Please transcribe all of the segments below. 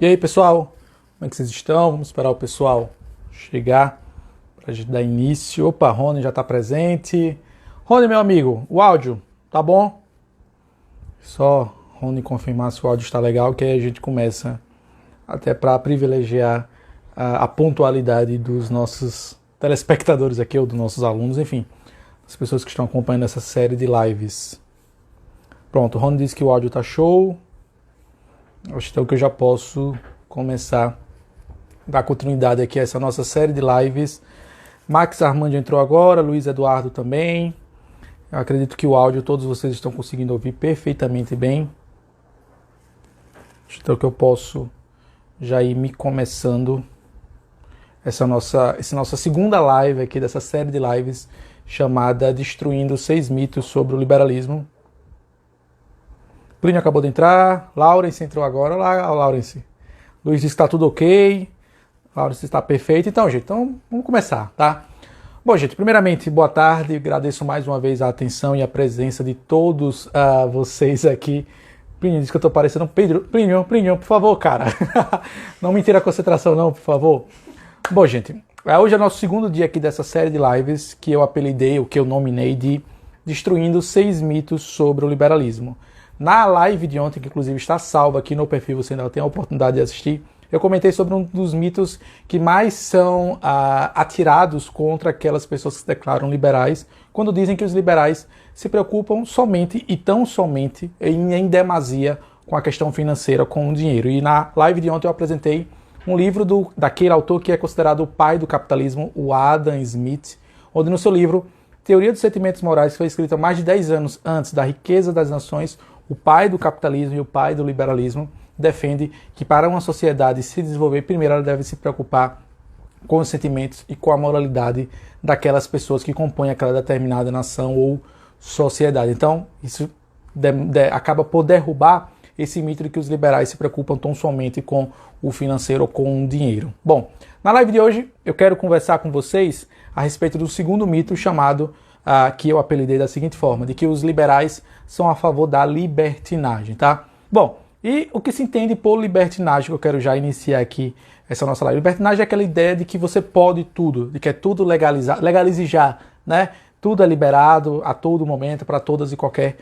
E aí, pessoal? Como é que vocês estão? Vamos esperar o pessoal chegar para a gente dar início. Opa, Rony já está presente. Rony, meu amigo, o áudio tá bom? Só Rony confirmar se o áudio está legal, que aí a gente começa até para privilegiar a pontualidade dos nossos telespectadores aqui, ou dos nossos alunos, enfim, as pessoas que estão acompanhando essa série de lives. Pronto, o Rony disse que o áudio tá show. Acho então que eu já posso começar a dar continuidade aqui a essa nossa série de lives. Max Armando entrou agora, Luiz Eduardo também. Eu acredito que o áudio todos vocês estão conseguindo ouvir perfeitamente bem. Acho então que eu posso já ir me começando essa nossa segunda live aqui dessa série de lives chamada Destruindo 6 Mitos sobre o Liberalismo. Plínio acabou de entrar, Laurence entrou agora. Olá, Laurence. Luiz disse que está tudo ok, Laurence está perfeito. Então, gente, vamos começar, tá? Bom, gente, primeiramente, boa tarde. Agradeço mais uma vez a atenção e a presença de todos vocês aqui. Plínio disse que eu estou parecendo Pedro. Plínio, por favor, cara. Não me tira a concentração não, por favor. Bom, gente, hoje é nosso segundo dia aqui dessa série de lives que eu apelidei, o que eu nominei de Destruindo 6 Mitos sobre o Liberalismo. Na live de ontem, que inclusive está salva aqui no perfil, você ainda tem a oportunidade de assistir, eu comentei sobre um dos mitos que mais são atirados contra aquelas pessoas que se declaram liberais, quando dizem que os liberais se preocupam somente e tão somente em demasia com a questão financeira, com o dinheiro. E na live de ontem eu apresentei um livro daquele autor que é considerado o pai do capitalismo, o Adam Smith, onde no seu livro Teoria dos Sentimentos Morais, que foi escrito há mais de 10 anos antes da Riqueza das Nações, o pai do capitalismo e o pai do liberalismo defende que para uma sociedade se desenvolver, primeiro ela deve se preocupar com os sentimentos e com a moralidade daquelas pessoas que compõem aquela determinada nação ou sociedade. Então, isso acaba por derrubar esse mito de que os liberais se preocupam tão somente com o financeiro ou com o dinheiro. Bom, na live de hoje eu quero conversar com vocês a respeito do segundo mito chamado, que eu apelidei da seguinte forma, de que os liberais são a favor da libertinagem, tá? Bom, e o que se entende por libertinagem, que eu quero já iniciar aqui essa nossa live. Libertinagem é aquela ideia de que você pode tudo, de que é tudo legalizado, legalize já, né? Tudo é liberado a todo momento, para todas e qualquer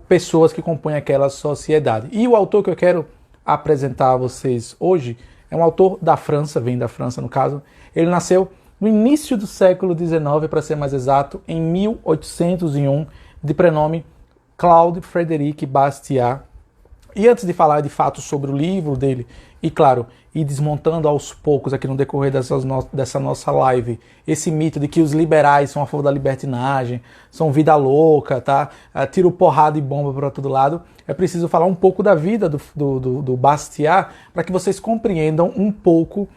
pessoas que compõem aquela sociedade. E o autor que eu quero apresentar a vocês hoje é um autor da França, vem da França no caso. Ele nasceu no início do século XIX, para ser mais exato, em 1801, de prenome Claude Frédéric Bastiat. E antes de falar de fato sobre o livro dele, e claro, ir desmontando aos poucos aqui no decorrer dessa nossa live, esse mito de que os liberais são a favor da libertinagem, são vida louca, tá? Tiro porrada e bomba para todo lado, é preciso falar um pouco da vida do Bastiat, para que vocês compreendam um pouco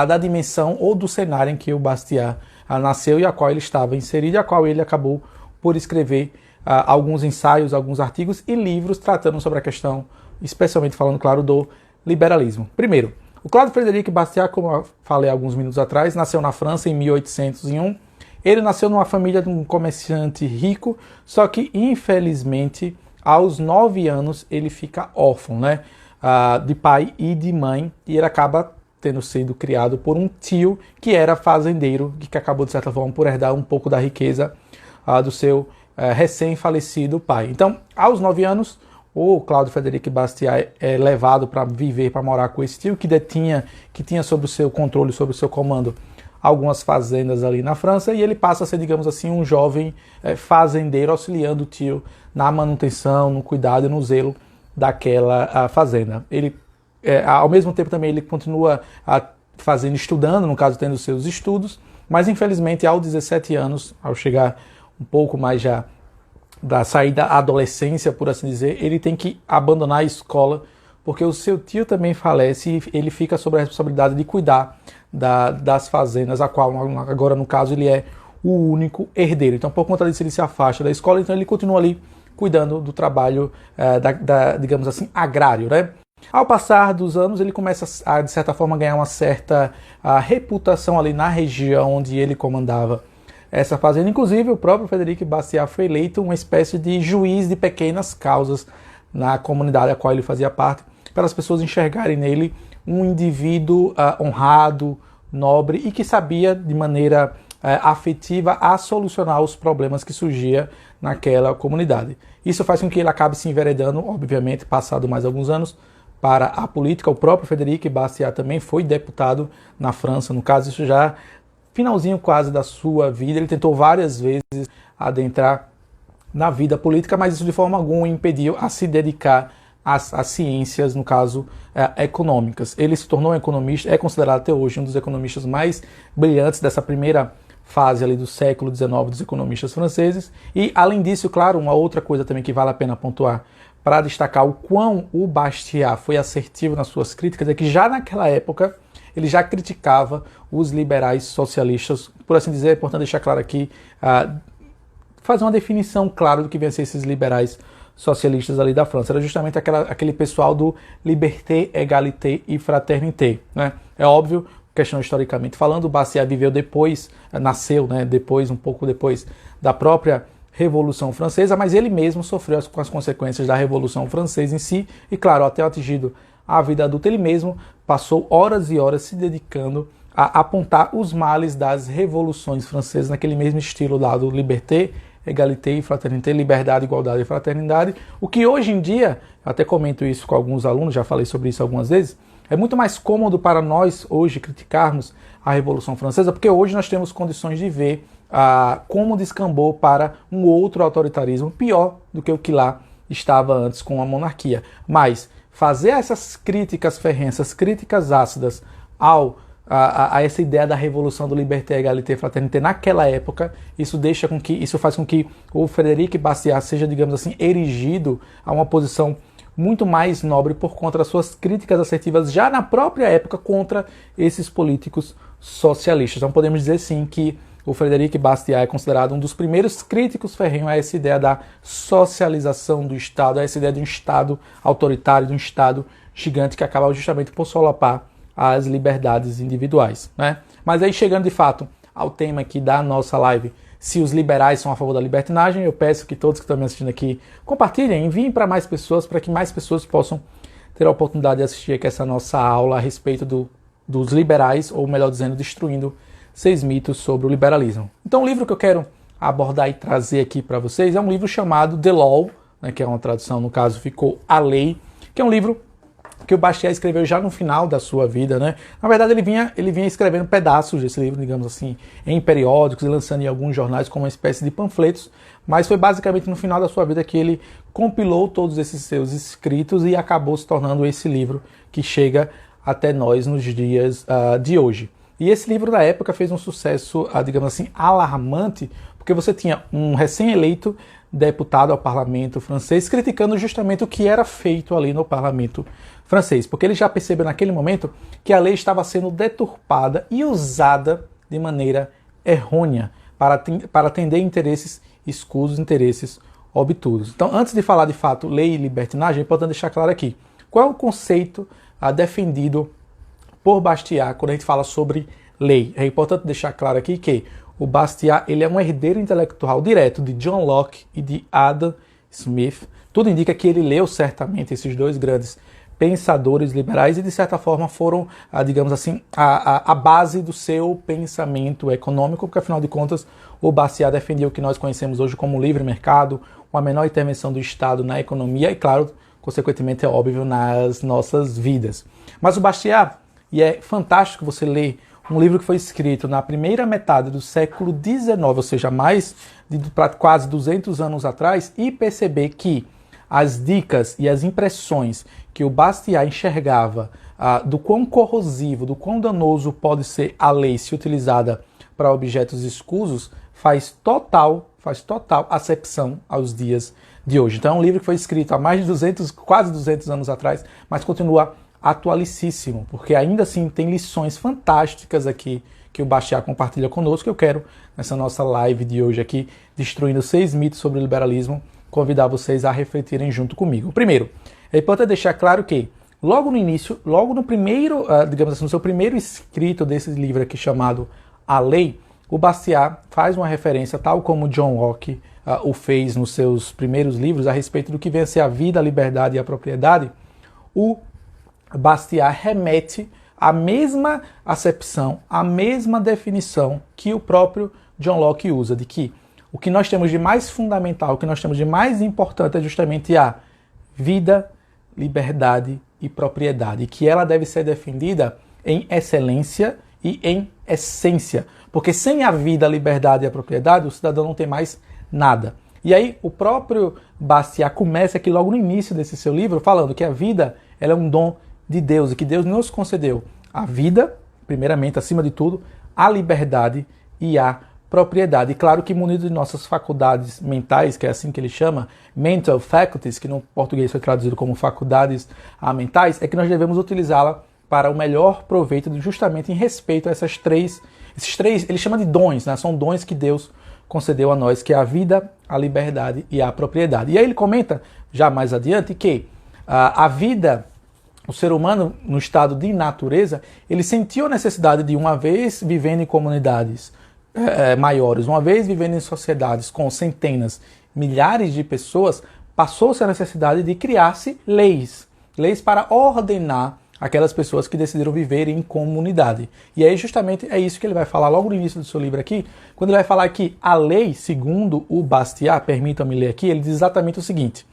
da dimensão ou do cenário em que o Bastiat nasceu e a qual ele estava inserido, e a qual ele acabou por escrever alguns ensaios, alguns artigos e livros tratando sobre a questão, especialmente falando, claro, do liberalismo. Primeiro, o Claude Frédéric Bastiat, como eu falei alguns minutos atrás, nasceu na França em 1801. Ele nasceu numa família de um comerciante rico, só que, infelizmente, aos 9 anos, ele fica órfão, né? De pai e de mãe, e ele acaba tendo sido criado por um tio que era fazendeiro, que acabou, de certa forma, por herdar um pouco da riqueza do seu recém-falecido pai. Então, aos 9 anos, o Claude Frédéric Bastiat é levado para viver, para morar com esse tio que tinha sob o seu controle, sob o seu comando, algumas fazendas ali na França, e ele passa a ser, digamos assim, um jovem fazendeiro, auxiliando o tio na manutenção, no cuidado e no zelo daquela fazenda. Ele, ao mesmo tempo também, ele continua estudando, no caso tendo seus estudos, mas infelizmente aos 17 anos, ao chegar um pouco mais já da saída da adolescência, por assim dizer, ele tem que abandonar a escola, porque o seu tio também falece e ele fica sob a responsabilidade de cuidar das fazendas, a qual agora no caso ele é o único herdeiro. Então por conta disso ele se afasta da escola, então ele continua ali cuidando do trabalho, digamos assim, agrário, né? Ao passar dos anos ele começa a, de certa forma, ganhar uma certa reputação ali na região onde ele comandava essa fazenda. Inclusive, o próprio Frédéric Bastiat foi eleito uma espécie de juiz de pequenas causas na comunidade a qual ele fazia parte, pelas pessoas enxergarem nele um indivíduo honrado, nobre e que sabia de maneira afetiva a solucionar os problemas que surgia naquela comunidade. Isso faz com que ele acabe se enveredando, obviamente, passado mais alguns anos, para a política. O próprio Frederic Bastiat também foi deputado na França, no caso, isso já finalzinho quase da sua vida. Ele tentou várias vezes adentrar na vida política, mas isso de forma alguma o impediu a se dedicar às ciências, no caso, econômicas. Ele se tornou um economista, é considerado até hoje um dos economistas mais brilhantes dessa primeira fase ali do século XIX dos economistas franceses. E, além disso, claro, uma outra coisa também que vale a pena pontuar para destacar o quão o Bastiat foi assertivo nas suas críticas é que já naquela época ele já criticava os liberais socialistas. Por assim dizer, é importante deixar claro aqui, fazer uma definição clara do que vêm a ser esses liberais socialistas ali da França. Era justamente aquele pessoal do liberté, égalité e fraternité, né? É óbvio, questão historicamente falando, o Bastiat viveu depois, nasceu, né, depois, um pouco depois da própria Revolução Francesa, mas ele mesmo sofreu com as consequências da Revolução Francesa em si, e claro, até atingido a vida adulta, ele mesmo passou horas e horas se dedicando a apontar os males das revoluções francesas, naquele mesmo estilo lá do liberté, égalité e fraternité, liberdade, igualdade e fraternidade, o que hoje em dia, eu até comento isso com alguns alunos, já falei sobre isso algumas vezes, é muito mais cômodo para nós hoje criticarmos a Revolução Francesa, porque hoje nós temos condições de ver como descambou para um outro autoritarismo pior do que o que lá estava antes com a monarquia. Mas fazer essas críticas ferrenhas, essas críticas ácidas a essa ideia da revolução do liberté, égalité e fraternité naquela época, isso faz com que o Frederic Bastiat seja, digamos assim, erigido a uma posição muito mais nobre por conta das suas críticas assertivas já na própria época contra esses políticos socialistas. Então podemos dizer sim que o Frederic Bastiat é considerado um dos primeiros críticos ferrenhos a essa ideia da socialização do Estado, a essa ideia de um Estado autoritário, de um Estado gigante que acaba justamente por solapar as liberdades individuais, né? Mas aí, chegando de fato ao tema aqui da nossa live, se os liberais são a favor da libertinagem, eu peço que todos que estão me assistindo aqui compartilhem, enviem para mais pessoas, para que mais pessoas possam ter a oportunidade de assistir aqui essa nossa aula a respeito dos liberais, ou melhor dizendo, destruindo 6 mitos sobre o liberalismo. Então o livro que eu quero abordar e trazer aqui para vocês é um livro chamado The Law, né, que é uma tradução, no caso, ficou A Lei, que é um livro que o Bastiat escreveu já no final da sua vida, né? Na verdade, ele vinha escrevendo pedaços desse livro, digamos assim, em periódicos e lançando em alguns jornais como uma espécie de panfletos, mas foi basicamente no final da sua vida que ele compilou todos esses seus escritos e acabou se tornando esse livro que chega até nós nos dias de hoje. E esse livro, na época, fez um sucesso, digamos assim, alarmante, porque você tinha um recém-eleito deputado ao parlamento francês criticando justamente o que era feito ali no parlamento francês, porque ele já percebeu naquele momento que a lei estava sendo deturpada e usada de maneira errônea para atender interesses escusos, interesses obtusos. Então, antes de falar de fato lei e libertinagem, é importante deixar claro aqui qual é o conceito defendido por Bastiat quando a gente fala sobre lei. É importante deixar claro aqui que o Bastiat ele é um herdeiro intelectual direto de John Locke e de Adam Smith. Tudo indica que ele leu certamente esses dois grandes pensadores liberais e, de certa forma, foram, digamos assim, a base do seu pensamento econômico, porque, afinal de contas, o Bastiat defendia o que nós conhecemos hoje como livre mercado, uma menor intervenção do Estado na economia e, claro, consequentemente, é óbvio, nas nossas vidas. Mas o Bastiat, e é fantástico você ler um livro que foi escrito na primeira metade do século XIX, ou seja, mais de quase 200 anos atrás, e perceber que as dicas e as impressões que o Bastiat enxergava do quão corrosivo, do quão danoso pode ser a lei se utilizada para objetos escusos, faz total acepção aos dias de hoje. Então é um livro que foi escrito há mais de quase 200 anos atrás, mas continua atualicíssimo, porque ainda assim tem lições fantásticas aqui que o Bastiat compartilha conosco, que eu quero, nessa nossa live de hoje aqui, destruindo 6 mitos sobre o liberalismo, convidar vocês a refletirem junto comigo. Primeiro, é importante deixar claro que, logo no início, logo no primeiro, digamos assim, no seu primeiro escrito desse livro aqui chamado A Lei, o Bastiat faz uma referência, tal como John Locke o fez nos seus primeiros livros, a respeito do que vem a ser a vida, a liberdade e a propriedade. O Bastiat remete à mesma acepção, à mesma definição que o próprio John Locke usa, de que o que nós temos de mais fundamental, o que nós temos de mais importante é justamente a vida, liberdade e propriedade, e que ela deve ser defendida em excelência e em essência, porque sem a vida, a liberdade e a propriedade, o cidadão não tem mais nada. E aí o próprio Bastiat começa aqui logo no início desse seu livro falando que a vida ela é um dom de Deus e que Deus nos concedeu a vida, primeiramente, acima de tudo, a liberdade e a propriedade. E claro que munido de nossas faculdades mentais, que é assim que ele chama, mental faculties, que no português foi traduzido como faculdades mentais, é que nós devemos utilizá-la para o melhor proveito, justamente em respeito a esses três, ele chama de dons, né? São dons que Deus concedeu a nós, que é a vida, a liberdade e a propriedade. E aí ele comenta, já mais adiante, que a vida, o ser humano, no estado de natureza, ele sentiu a necessidade de, uma vez vivendo em comunidades maiores, uma vez vivendo em sociedades com centenas, milhares de pessoas, passou-se a necessidade de criar-se leis para ordenar aquelas pessoas que decidiram viver em comunidade. E aí justamente é isso que ele vai falar logo no início do seu livro aqui, quando ele vai falar que a lei, segundo o Bastiat, permitam-me ler aqui, ele diz exatamente o seguinte: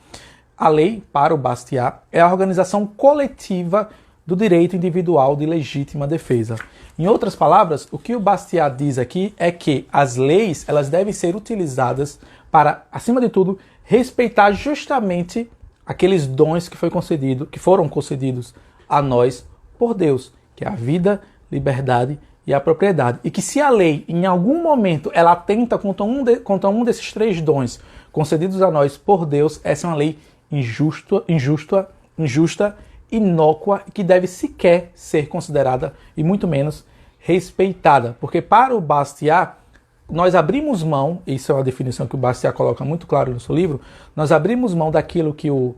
a lei, para o Bastiat, é a organização coletiva do direito individual de legítima defesa. Em outras palavras, o que o Bastiat diz aqui é que as leis elas devem ser utilizadas para, acima de tudo, respeitar justamente aqueles dons que foram concedidos a nós por Deus, que é a vida, liberdade e a propriedade. E que se a lei, em algum momento, ela atenta contra um desses três dons concedidos a nós por Deus, essa é uma lei injusta, inócua, que deve sequer ser considerada e muito menos respeitada. Porque para o Bastiat, nós abrimos mão, isso é uma definição que o Bastiat coloca muito claro no seu livro, nós abrimos mão daquilo que o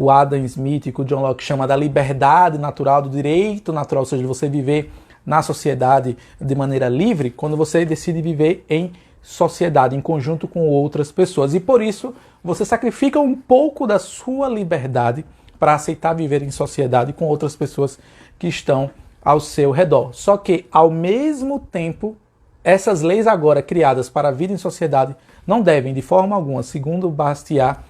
Adam Smith e que o John Locke chama da liberdade natural, do direito natural, ou seja, de você viver na sociedade de maneira livre, quando você decide viver em sociedade, em conjunto com outras pessoas. E por isso, você sacrifica um pouco da sua liberdade para aceitar viver em sociedade com outras pessoas que estão ao seu redor. Só que, ao mesmo tempo, essas leis agora criadas para a vida em sociedade não devem, de forma alguma, segundo Bastiat,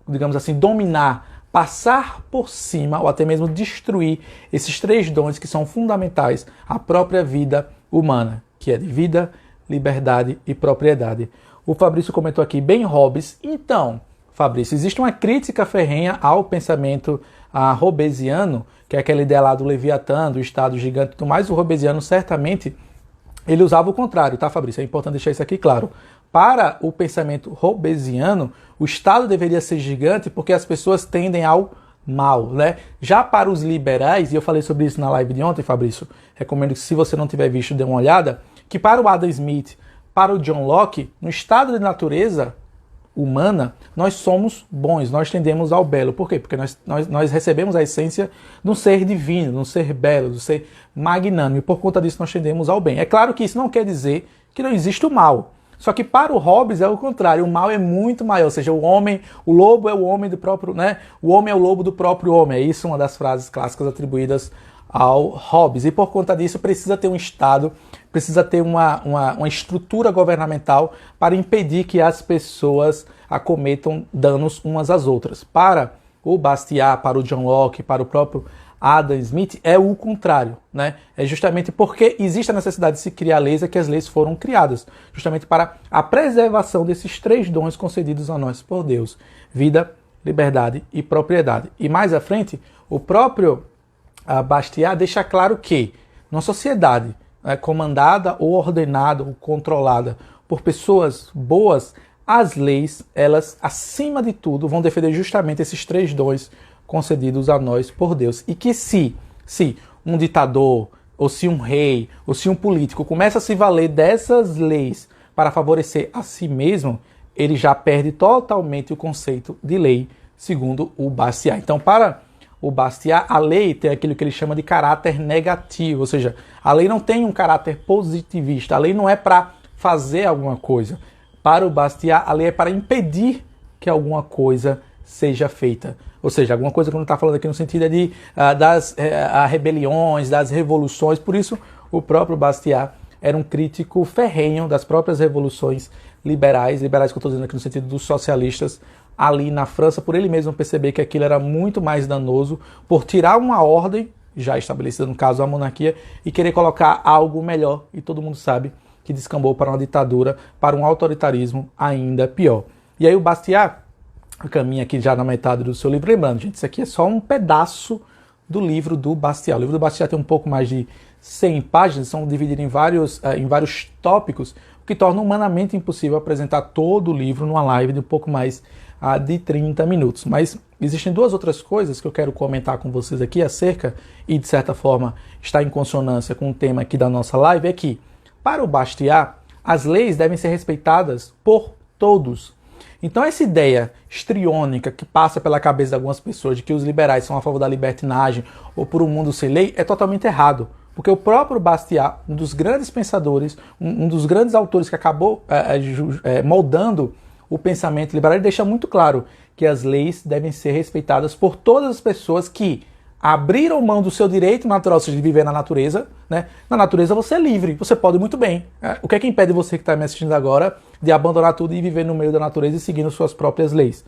digamos assim, dominar, passar por cima ou até mesmo destruir esses três dons que são fundamentais à própria vida humana, que é de vida, liberdade e propriedade. O Fabrício comentou aqui, bem Hobbes. Então, Fabrício, existe uma crítica ferrenha ao pensamento hobbesiano, que é aquela ideia lá do Leviatã, do Estado gigante e tudo mais. O hobbesiano, certamente, ele usava o contrário, tá, Fabrício? É importante deixar isso aqui claro. Para o pensamento hobbesiano, o Estado deveria ser gigante porque as pessoas tendem ao mal, né? Já para os liberais, e eu falei sobre isso na live de ontem, Fabrício, recomendo que se você não tiver visto, dê uma olhada, que para o Adam Smith, para o John Locke, no estado de natureza humana, nós somos bons, nós tendemos ao belo. Por quê? Porque nós recebemos a essência de um ser divino, de um ser belo, de um ser magnânimo, e por conta disso nós tendemos ao bem. É claro que isso não quer dizer que não existe o mal. Só que para o Hobbes é o contrário, o mal é muito maior, ou seja, o lobo é o homem do próprio, né? O homem é o lobo do próprio homem. É isso uma das frases clássicas atribuídas ao Hobbes. E por conta disso precisa ter um Estado, precisa ter uma estrutura governamental para impedir que as pessoas acometam danos umas às outras. Para o Bastiat, para o John Locke, para o próprio Adam Smith, é o contrário, né? É justamente porque existe a necessidade de se criar leis que as leis foram criadas, justamente para a preservação desses três dons concedidos a nós por Deus: vida, liberdade e propriedade. E mais à frente, o próprio Bastiat deixa claro que, numa sociedade comandada ou ordenada ou controlada por pessoas boas, as leis, elas, acima de tudo, vão defender justamente esses três dons concedidos a nós por Deus. E que se um ditador, ou se um rei, ou se um político começa a se valer dessas leis para favorecer a si mesmo, ele já perde totalmente o conceito de lei, segundo o Bastiat. Então, para o Bastiat, a lei tem aquilo que ele chama de caráter negativo, ou seja, a lei não tem um caráter positivista, a lei não é para fazer alguma coisa. Para o Bastiat, a lei é para impedir que alguma coisa seja feita. Ou seja, alguma coisa que não está falando aqui no sentido é de das rebeliões, das revoluções. Por isso, o próprio Bastiat era um crítico ferrenho das próprias revoluções liberais que eu estou dizendo aqui no sentido dos socialistas, ali na França, por ele mesmo perceber que aquilo era muito mais danoso, por tirar uma ordem já estabelecida, no caso a monarquia, e querer colocar algo melhor. E todo mundo sabe que descambou para uma ditadura, para um autoritarismo ainda pior. E aí o Bastiat caminha aqui já na metade do seu livro. Lembrando, gente, isso aqui é só um pedaço do livro do Bastiat. O livro do Bastiat tem um pouco mais de 100 páginas, são divididos em vários tópicos, o que torna humanamente impossível apresentar todo o livro numa live de um pouco mais de 30 minutos. Mas existem duas outras coisas que eu quero comentar com vocês aqui acerca, e de certa forma está em consonância com o tema aqui da nossa live, é que, para o Bastiat, as leis devem ser respeitadas por todos. Então essa ideia histriônica que passa pela cabeça de algumas pessoas de que os liberais são a favor da libertinagem ou por um mundo sem lei é totalmente errado. Porque o próprio Bastiat, um dos grandes pensadores, um dos grandes autores que acabou moldando o pensamento liberal, ele deixa muito claro que as leis devem ser respeitadas por todas as pessoas que abriram mão do seu direito natural, ou seja, de viver na natureza, né? Na natureza você é livre, você pode muito bem. O que é que impede você que está me assistindo agora de abandonar tudo e viver no meio da natureza e seguindo suas próprias leis?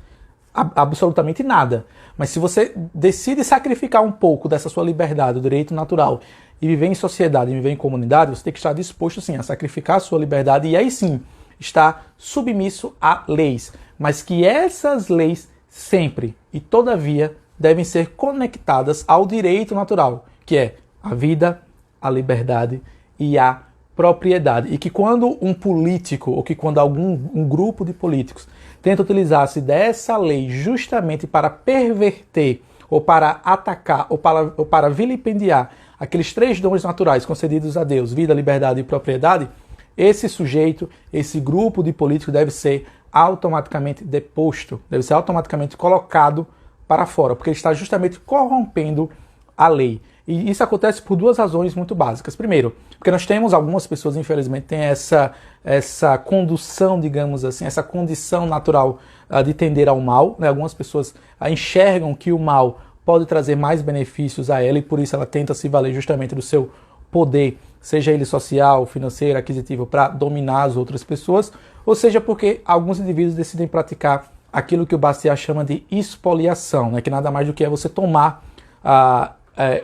Absolutamente nada. Mas se você decide sacrificar um pouco dessa sua liberdade, o direito natural, e viver em sociedade, e viver em comunidade, você tem que estar disposto sim a sacrificar a sua liberdade e aí sim estar submisso a leis. Mas que essas leis sempre e todavia devem ser conectadas ao direito natural, que é a vida, a liberdade e a propriedade. E que quando um político, ou que quando um grupo de políticos tenta utilizar-se dessa lei justamente para perverter, ou para atacar, ou para vilipendiar aqueles três dons naturais concedidos a Deus, vida, liberdade e propriedade, esse sujeito, esse grupo de políticos deve ser automaticamente deposto, deve ser automaticamente colocado para fora, porque ele está justamente corrompendo a lei. E isso acontece por duas razões muito básicas. Primeiro, porque nós temos algumas pessoas, infelizmente, têm essa condução, digamos assim, essa condição natural de tender ao mal, né? Algumas pessoas enxergam que o mal pode trazer mais benefícios a ela e por isso ela tenta se valer justamente do seu poder, seja ele social, financeiro, aquisitivo, para dominar as outras pessoas, ou seja porque alguns indivíduos decidem praticar aquilo que o Bastiat chama de expoliação, né? Que nada mais do que é você tomar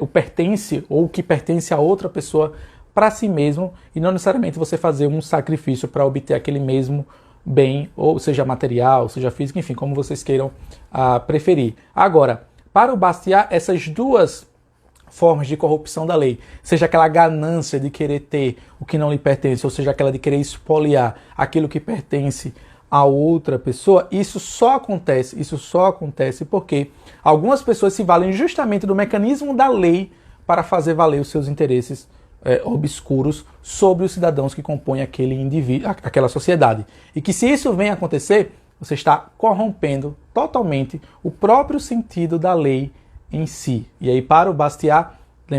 o pertence ou o que pertence a outra pessoa para si mesmo e não necessariamente você fazer um sacrifício para obter aquele mesmo bem, ou seja material, seja físico, enfim, como vocês queiram preferir. Agora, para o Bastiat, essas duas formas de corrupção da lei, seja aquela ganância de querer ter o que não lhe pertence, ou seja aquela de querer expoliar aquilo que pertence a outra pessoa, isso só acontece porque algumas pessoas se valem justamente do mecanismo da lei para fazer valer os seus interesses obscuros sobre os cidadãos que compõem aquele indivíduo, aquela sociedade. E que se isso vem a acontecer, você está corrompendo totalmente o próprio sentido da lei em si. E aí, para o Bastiat,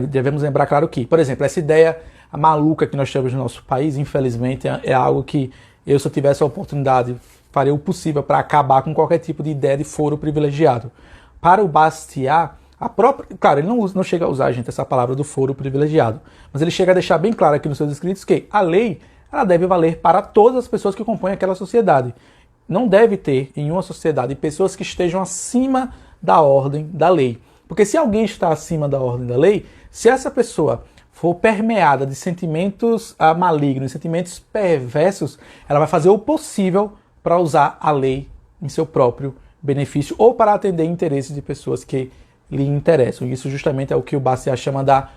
devemos lembrar, claro que, por exemplo, essa ideia maluca que nós temos no nosso país, infelizmente, é algo que eu, se eu tivesse a oportunidade, faria o possível para acabar com qualquer tipo de ideia de foro privilegiado. Para o Bastiat, claro, ele não chega a usar, gente, essa palavra do foro privilegiado, mas ele chega a deixar bem claro aqui nos seus escritos que a lei ela deve valer para todas as pessoas que compõem aquela sociedade. Não deve ter, em uma sociedade, pessoas que estejam acima da ordem da lei. Porque se alguém está acima da ordem da lei, se essa pessoa for permeada de sentimentos malignos, sentimentos perversos, ela vai fazer o possível para usar a lei em seu próprio benefício ou para atender interesses de pessoas que lhe interessam. Isso justamente é o que o Bastiat chama da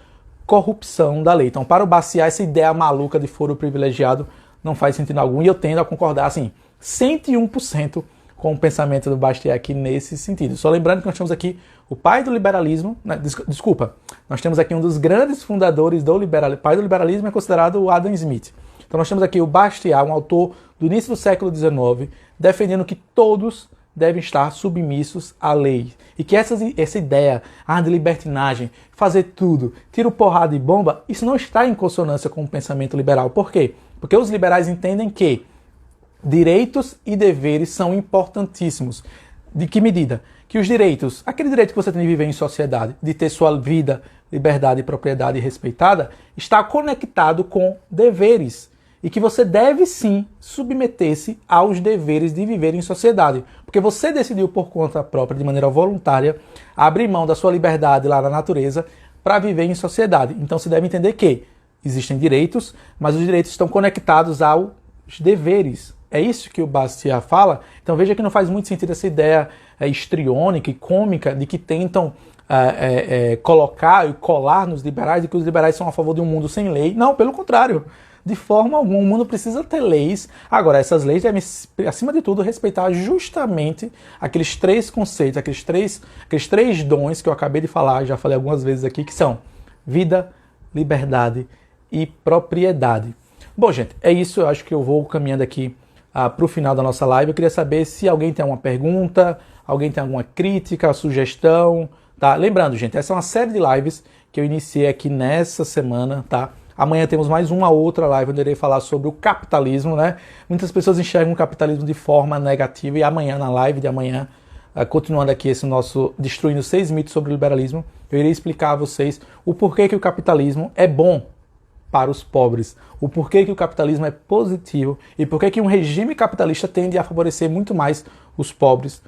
corrupção da lei. Então, para o Bastiat, essa ideia maluca de foro privilegiado não faz sentido algum e eu tendo a concordar, assim, 101% com o pensamento do Bastiat aqui nesse sentido. Só lembrando que nós temos aqui o pai do liberalismo, né? Desculpa, nós temos aqui um dos grandes fundadores do liberalismo. O pai do liberalismo é considerado o Adam Smith. Então nós temos aqui o Bastiat, um autor do início do século XIX, defendendo que todos devem estar submissos à lei. E que essa ideia de libertinagem, fazer tudo, tiro, porrada e bomba, isso não está em consonância com o pensamento liberal. Por quê? Porque os liberais entendem que direitos e deveres são importantíssimos. De que medida? que os direitos, aquele direito que você tem de viver em sociedade, de ter sua vida, liberdade e propriedade respeitada, está conectado com deveres. E que você deve sim submeter-se aos deveres de viver em sociedade. Porque você decidiu por conta própria, de maneira voluntária, abrir mão da sua liberdade lá na natureza para viver em sociedade. Então você deve entender que existem direitos, mas os direitos estão conectados aos deveres. É isso que o Bastiat fala. Então veja que não faz muito sentido essa ideia histriônica e cômica de que tentam colocar e colar nos liberais de que os liberais são a favor de um mundo sem lei. Não, pelo contrário. De forma alguma, o mundo precisa ter leis. Agora, essas leis devem, acima de tudo, respeitar justamente aqueles três conceitos, aqueles três dons que eu acabei de falar, já falei algumas vezes aqui, que são vida, liberdade e propriedade. Bom, gente, é isso. Eu acho que eu vou caminhando aqui para o final da nossa live. Eu queria saber se alguém tem alguma pergunta, alguém tem alguma crítica, sugestão, tá? Lembrando, gente, essa é uma série de lives que eu iniciei aqui nessa semana, tá? Amanhã temos mais uma outra live onde eu irei falar sobre o capitalismo, né? Muitas pessoas enxergam o capitalismo de forma negativa e amanhã, na live de amanhã, continuando aqui esse nosso Destruindo 6 mitos sobre o liberalismo, eu irei explicar a vocês o porquê que o capitalismo é bom para os pobres, o porquê que o capitalismo é positivo e porquê que um regime capitalista tende a favorecer muito mais os pobres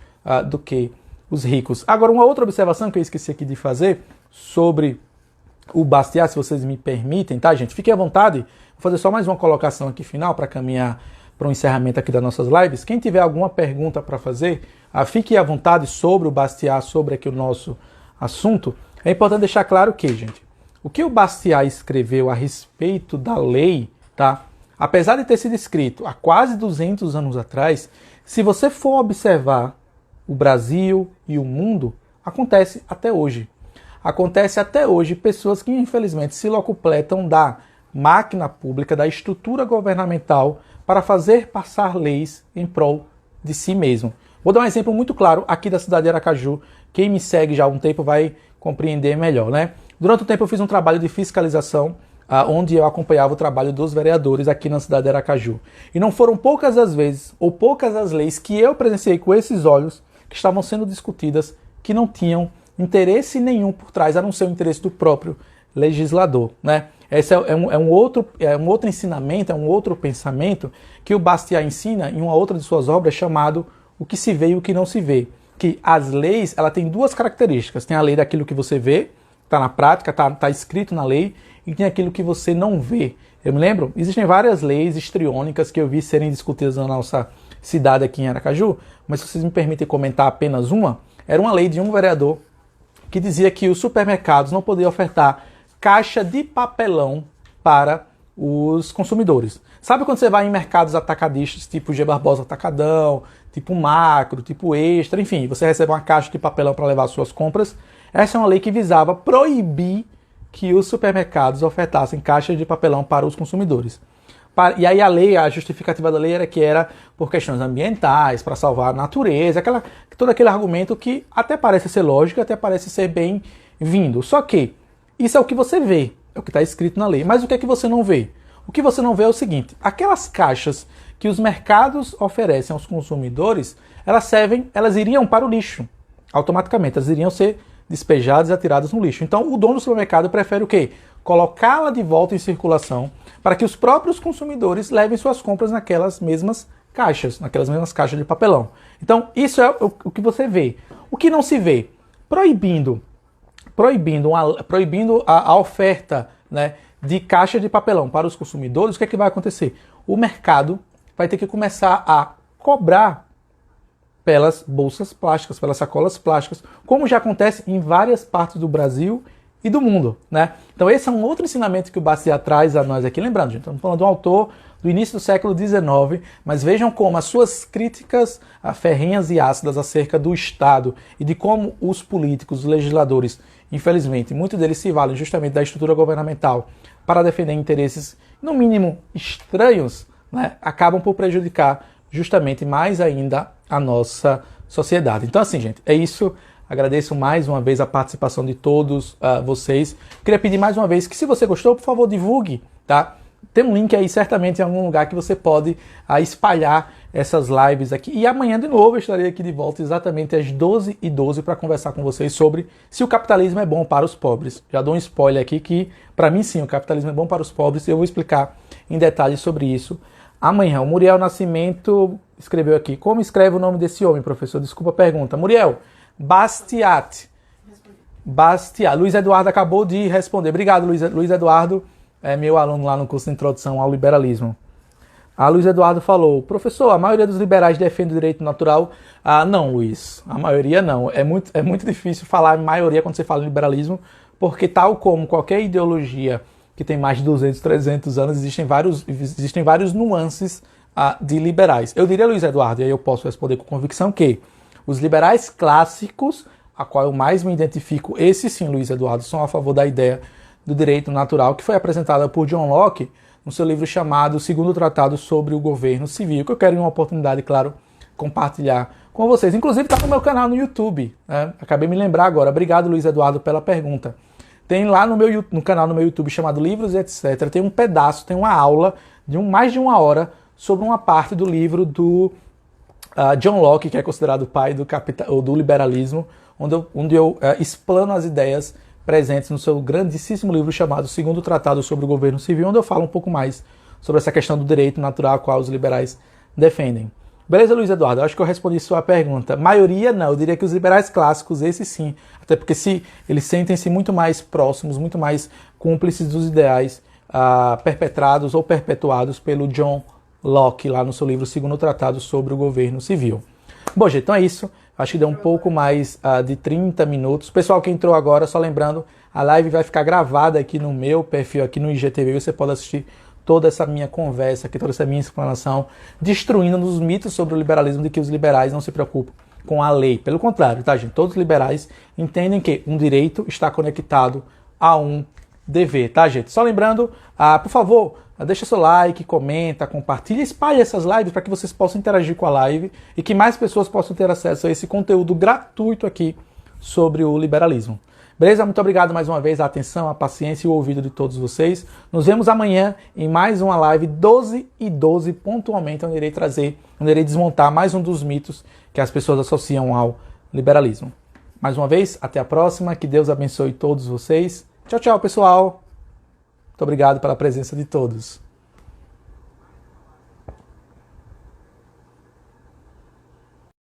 do que os ricos. Agora, uma outra observação que eu esqueci aqui de fazer sobre o Bastiat, se vocês me permitem, tá, gente? Fiquem à vontade. Vou fazer só mais uma colocação aqui final para caminhar para o encerramento aqui das nossas lives. Quem tiver alguma pergunta para fazer, fique à vontade sobre o Bastiat, sobre aqui o nosso assunto. É importante deixar claro que, gente, o que o Bastiat escreveu a respeito da lei, tá? Apesar de ter sido escrito há quase 200 anos atrás, se você for observar o Brasil e o mundo, acontece até hoje. Acontece até hoje pessoas que, infelizmente, se locupletam da máquina pública, da estrutura governamental, para fazer passar leis em prol de si mesmo. Vou dar um exemplo muito claro aqui da cidade de Aracaju. Quem me segue já há um tempo vai compreender melhor, né? Durante o tempo eu fiz um trabalho de fiscalização, onde eu acompanhava o trabalho dos vereadores aqui na cidade de Aracaju. E não foram poucas as vezes, ou poucas as leis que eu presenciei com esses olhos, que estavam sendo discutidas, que não tinham interesse nenhum por trás, a não ser o interesse do próprio legislador, né? Esse é um outro ensinamento, é um outro pensamento que o Bastiat ensina em uma outra de suas obras chamado O que se vê e o que não se vê. Que as leis, ela tem duas características. Tem a lei daquilo que você vê, está na prática, está escrito na lei, e tem aquilo que você não vê. Eu me lembro, existem várias leis histriônicas que eu vi serem discutidas na nossa cidade aqui em Aracaju, mas se vocês me permitem comentar apenas uma, era uma lei de um vereador que dizia que os supermercados não podiam ofertar caixa de papelão para os consumidores. Sabe quando você vai em mercados atacadistas, tipo G Barbosa Atacadão, tipo Macro, tipo Extra, enfim, você recebe uma caixa de papelão para levar suas compras? Essa é uma lei que visava proibir que os supermercados ofertassem caixas de papelão para os consumidores. E aí a justificativa da lei era por questões ambientais, para salvar a natureza, todo aquele argumento que até parece ser lógico, até parece ser bem-vindo. Só que isso é o que você vê, é o que está escrito na lei. Mas o que é que você não vê? O que você não vê é o seguinte: aquelas caixas que os mercados oferecem aos consumidores, elas iriam para o lixo, automaticamente, elas iriam ser despejadas e atiradas no lixo. Então o dono do supermercado prefere o quê? Colocá-la de volta em circulação para que os próprios consumidores levem suas compras naquelas mesmas caixas de papelão. Então, isso é o que você vê. O que não se vê? Proibindo a oferta, né, de caixa de papelão para os consumidores, o que é que vai acontecer? O mercado vai ter que começar a cobrar pelas bolsas plásticas, pelas sacolas plásticas, como já acontece em várias partes do Brasil e do mundo, né? Então esse é um outro ensinamento que o Bastiat traz a nós aqui. Lembrando, gente, estamos falando de um autor do início do século XIX, mas vejam como as suas críticas ferrenhas e ácidas acerca do Estado e de como os políticos, os legisladores, infelizmente, muitos deles se valem justamente da estrutura governamental para defender interesses, no mínimo, estranhos, né? Acabam por prejudicar justamente mais ainda a nossa sociedade. Então assim, gente, é isso. Agradeço mais uma vez a participação de todos vocês. Queria pedir mais uma vez que, se você gostou, por favor, divulgue, tá? tem um link aí certamente em algum lugar que você pode espalhar essas lives aqui. E amanhã de novo eu estarei aqui de volta exatamente às 12h12 para conversar com vocês sobre se o capitalismo é bom para os pobres. Já dou um spoiler aqui que, para mim sim, o capitalismo é bom para os pobres e eu vou explicar em detalhes sobre isso amanhã. O Muriel Nascimento escreveu aqui. Como escreve o nome desse homem, professor? Desculpa a pergunta. Muriel, Bastiat. Bastiat. Luiz Eduardo acabou de responder. Obrigado, Luiz Eduardo. É meu aluno lá no curso de Introdução ao Liberalismo. A Luiz Eduardo falou, professor, a maioria dos liberais defende o direito natural. Não, Luiz, a maioria não. É muito difícil falar maioria quando você fala em liberalismo, porque tal como qualquer ideologia que tem mais de 200, 300 anos, existem vários nuances de liberais. Eu diria, Luiz Eduardo, e aí eu posso responder com convicção que os liberais clássicos, a qual eu mais me identifico, esses sim, Luiz Eduardo, são a favor da ideia do direito natural, que foi apresentada por John Locke no seu livro chamado Segundo Tratado sobre o Governo Civil, que eu quero em uma oportunidade, claro, compartilhar com vocês. Inclusive está no meu canal no YouTube, né? Acabei de me lembrar agora. Obrigado, Luiz Eduardo, pela pergunta. Tem lá no canal no meu YouTube chamado Livros e Etc. Tem um pedaço, tem uma aula de mais de uma hora sobre uma parte do livro do John Locke, que é considerado o pai do liberalismo, onde eu explano as ideias presentes no seu grandíssimo livro chamado Segundo Tratado sobre o Governo Civil, onde eu falo um pouco mais sobre essa questão do direito natural a qual os liberais defendem. Beleza, Luiz Eduardo? Eu acho que eu respondi sua pergunta. Maioria não, eu diria que os liberais clássicos, esses sim, até porque eles sentem-se muito mais próximos, muito mais cúmplices dos ideais perpetrados ou perpetuados pelo John Locke, lá no seu livro Segundo Tratado sobre o Governo Civil. Bom, gente, então é isso. Acho que deu um pouco mais de 30 minutos. Pessoal que entrou agora, só lembrando, a live vai ficar gravada aqui no meu perfil, aqui no IGTV. Você pode assistir toda essa minha conversa aqui, toda essa minha explanação, destruindo os mitos sobre o liberalismo de que os liberais não se preocupam com a lei. Pelo contrário, tá, gente? Todos os liberais entendem que um direito está conectado a um dever, tá, gente? Só lembrando, por favor, deixa seu like, comenta, compartilha, espalhe essas lives para que vocês possam interagir com a live e que mais pessoas possam ter acesso a esse conteúdo gratuito aqui sobre o liberalismo. Beleza? Muito obrigado mais uma vez a atenção, a paciência e o ouvido de todos vocês. Nos vemos amanhã em mais uma live 12h12 pontualmente, onde irei desmontar mais um dos mitos que as pessoas associam ao liberalismo. Mais uma vez, até a próxima, que Deus abençoe todos vocês. Tchau, tchau, pessoal! Muito obrigado pela presença de todos.